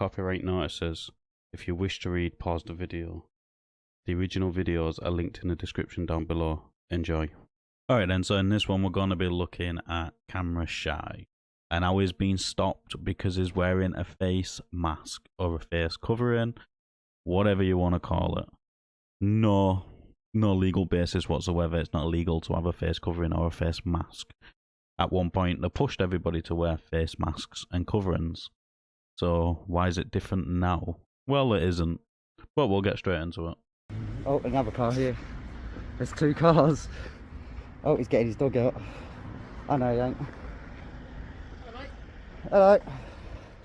copyright notices. If you wish to read, pause the video. The original videos are linked in the description down below. Enjoy. Alright then, so in this one we're going to be looking at Camera Shy. And how he's been stopped because he's wearing a face mask or a face covering, whatever you want to call it. No legal basis whatsoever. It's not illegal to have a face covering or a face mask. At one point, they pushed everybody to wear face masks and coverings. So why is it different now? Well, it isn't. But we'll get straight into it. Oh, another car here. There's two cars. Oh, he's getting his dog out. I know he ain't. Hello, mate. Hello.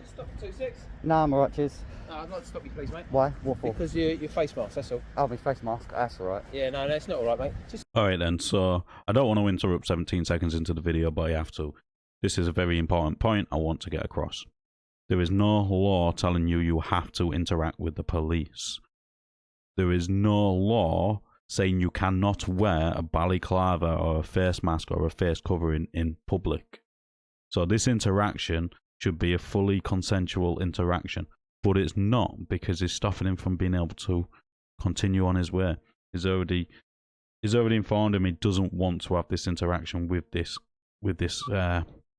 Just stop for 26. No, I'm alright, cheers. No, I'd like to stop you, please, mate. Why? What for? Because your face mask, that's all. Oh, my face mask. That's alright. Yeah, no, it's not alright, mate. Just... Alright then, so I don't want to interrupt 17 seconds into the video, but I have to. This is a very important point I want to get across. There is no law telling you have to interact with the police. There is no law saying you cannot wear a balaclava or a face mask or a face covering in public. So this interaction should be a fully consensual interaction, but it's not, because it's stopping him from being able to continue on his way. He's already informed him he doesn't want to have this interaction with this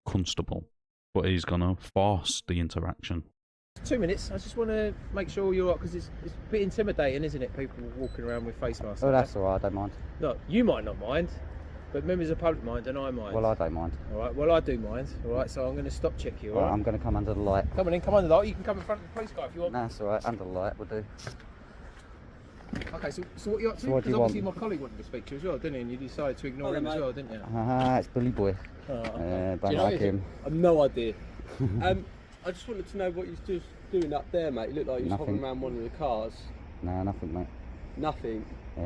constable, but he's gonna force the interaction. 2 minutes. I just want to make sure you're right, because it's a bit intimidating, isn't it? People walking around with face masks. Oh, that's alright, I don't mind. No, you might not mind, but members of the public mind, and I mind. Well, I don't mind. Alright, well, I do mind. Alright, so I'm going to stop check you. Well, Alright, I'm going to come under the light. come on in, come under the light. You can come in front of the police car if you want. No, that's alright, under the light will do. Okay, so what are you up to? So what do Because you obviously want? my colleague wanted to speak to you as well, didn't he? And you decided to ignore him as well, didn't you? It's Billy Boy. Oh, okay. Don't Do you know like him? him. I've no idea. I just wanted to know what you was doing up there, mate. It looked like you was Nothing. hovering around one of the cars. No, nothing, mate. Nothing. Yeah.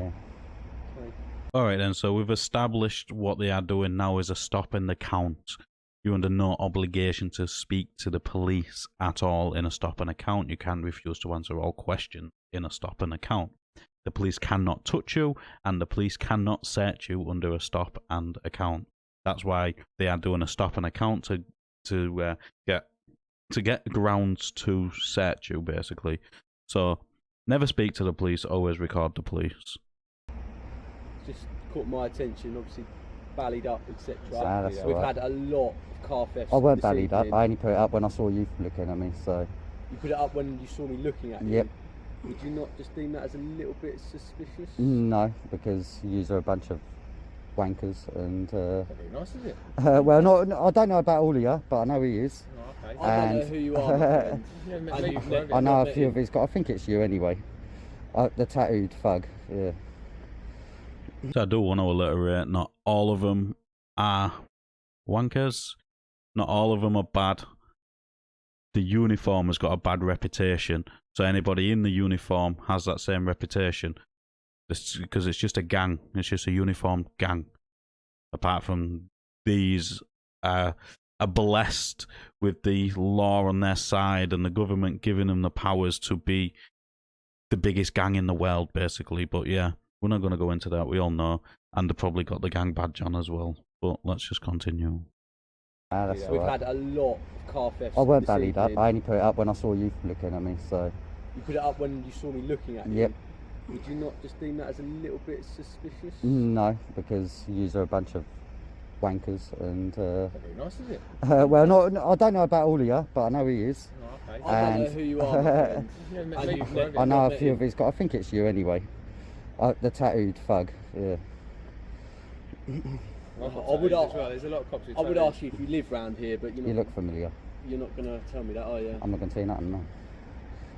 Okay. Alright then, so we've established what they are doing now is a stop in the count. You're under no obligation to speak to the police at all in a stop and account. You can refuse to answer all questions in a stop and account. The police cannot touch you, and the police cannot search you under a stop and account. That's why they are doing a stop and account to get grounds to search you, basically. So never speak to the police. Always record the police. Just caught my attention, obviously ballied up, etc. That's We've alright. had a lot of car thefts. I weren't this ballied up. evening. I only put it up when I saw you looking at me, so... You put it up when you saw me looking at you. Yep. Would you not just deem that as a little bit suspicious? No, because you are a bunch of wankers and... Very nice, is it? well, I don't know about all of you, but I know he is. Oh, okay. I don't know And- who you are, my friend. You haven't met And me you've before, never- I know not a met few him. of his got. I think it's you anyway. The tattooed thug. Yeah. So I do want to alliterate, not all of them are wankers. Not all of them are bad. The uniform has got a bad reputation. So anybody in the uniform has that same reputation. Because it's just a gang. It's just a uniformed gang. Apart from these are blessed with the law on their side and the government giving them the powers to be the biggest gang in the world, basically. But yeah, we're not going to go into that. We all know. And they probably got the gang badge on as well. But let's just continue. That's We've alright. had a lot of car thefts. I weren't this ballied up. evening. I only put it up when I saw you looking at me, so... You put it up when you saw me looking at you. Yep. Would you not just deem that as a little bit suspicious? No, because you are a bunch of wankers and... Very nice, is it? well, I don't know about all of you, but I know he is. Oh, okay. I don't know And- who you are, my friend. You haven't met And me you've before, never- I know not a met few him. of his got. I think it's you anyway. The tattooed thug. Yeah. I I would ask- There's a lot of cops who I would tell ask you if you live round here, but You look familiar. you're not going to tell me that, are you? I'm not going to tell you nothing, no.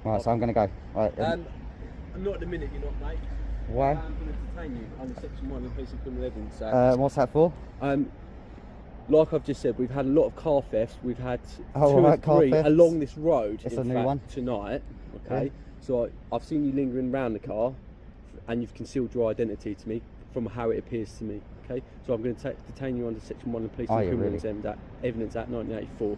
Right, so I'm going to go. Right, Not at the minute, you're not, mate. why? I'm going to detain you under Section 1 of the Police and Criminal Evidence Act. What's that for? Like I've just said, we've had a lot of car thefts. We've had Oh, two or right, car three thefts. along this road. It's in a new fact, one. tonight. Okay, Okay. so I've seen you lingering around the car, and you've concealed your identity to me from how it appears to me. Okay, so I'm going to detain you under Section 1 of the Police Are and you Criminal Evidence Act 1984.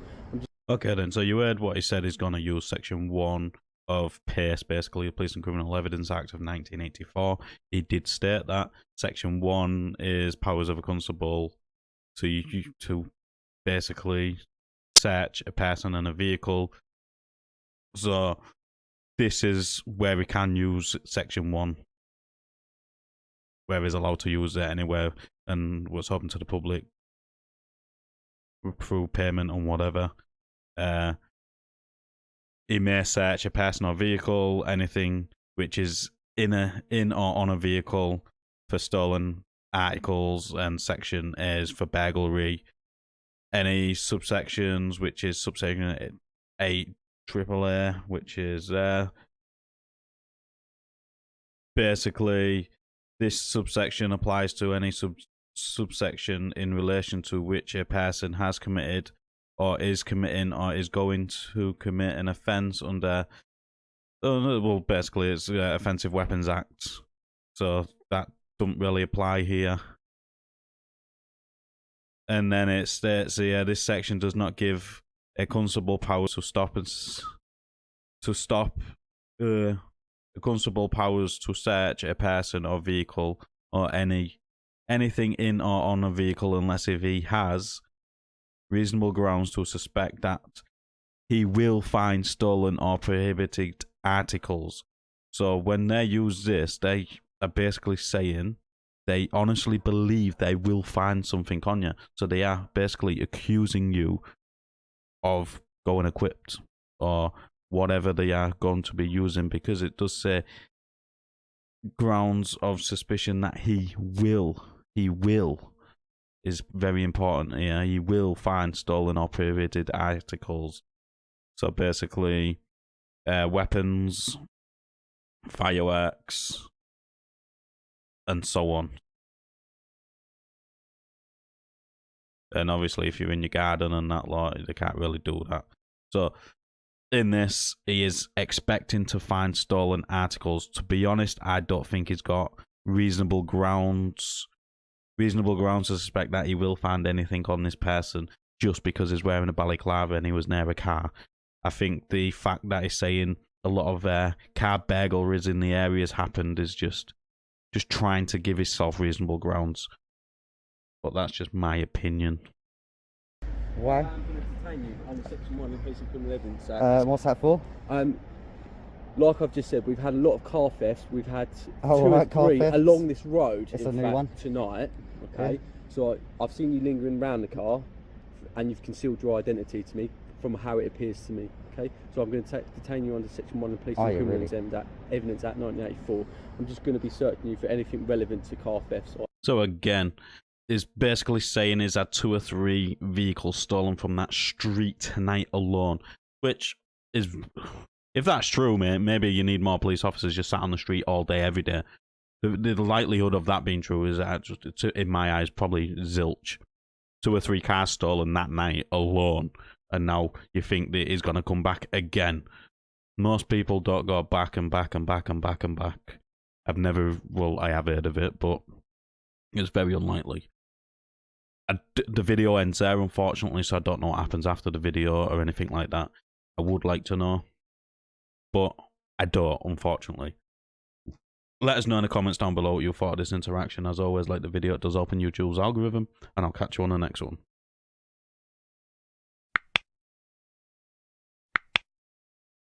Okay then, so you heard what he said. He's going to use Section 1 of PACE, basically the Police and Criminal Evidence Act of 1984. He did state that. Section 1 is powers of a constable to basically search a person and a vehicle So this is where we can use section 1, where he's allowed to use it anywhere and what's open to the public through payment and whatever. He may search a person or vehicle, anything which is in or on a vehicle for stolen articles, and section A is for burglary. Any subsections, which is subsection 8 AAA, which is basically this subsection applies to any subsection in relation to which a person has committed or is committing or is going to commit an offence under, well, basically it's Offensive Weapons Act, so that doesn't really apply here. And then it states here, this section does not give a constable powers to stop a constable powers to search a person or vehicle or anything in or on a vehicle unless if he has reasonable grounds to suspect that he will find stolen or prohibited articles. So when they use this, they are basically saying they honestly believe they will find something on you. So they are basically accusing you of going equipped or whatever they are going to be using, because it does say grounds of suspicion that he will is very important here. He will find stolen or prohibited articles. So basically, weapons, fireworks, and so on. And obviously, if you're in your garden and that lot, they can't really do that. So in this, he is expecting to find stolen articles. To be honest, I don't think he's got reasonable grounds to suspect that he will find anything on this person just because he's wearing a balaclava and he was near a car. I think the fact that he's saying a lot of car burglaries in the area has happened is just trying to give himself reasonable grounds. But that's just my opinion. Why? I'm going to detain you under section 1 in case of criminal evidence act. What's that for? Like I've just said, we've had a lot of car thefts. We've had two right, or three car thefts. along this road. It's in a new fact, one. Tonight. Okay. Yeah. So I've seen you lingering around the car, and you've concealed your identity to me from how it appears to me. Okay. So I'm going to detain you under section 1 of the Police and Criminal Evidence Act 1984. I'm just going to be searching you for anything relevant to car thefts. So again, is basically saying he's had 2 or 3 vehicles stolen from that street tonight alone, which is, if that's true, mate, maybe you need more police officers just sat on the street all day, every day. The likelihood of that being true is, in my eyes, probably zilch. 2 or 3 cars stolen that night alone, and now you think that he's going to come back again. Most people don't go back and back and back and back and back. I have heard of it, but it's very unlikely. The video ends there, unfortunately, so I don't know what happens after the video or anything like that. I would like to know, but I don't, unfortunately. Let us know in the comments down below what you thought of this interaction. As always, like the video, it does open YouTube's algorithm, and I'll catch you on the next one.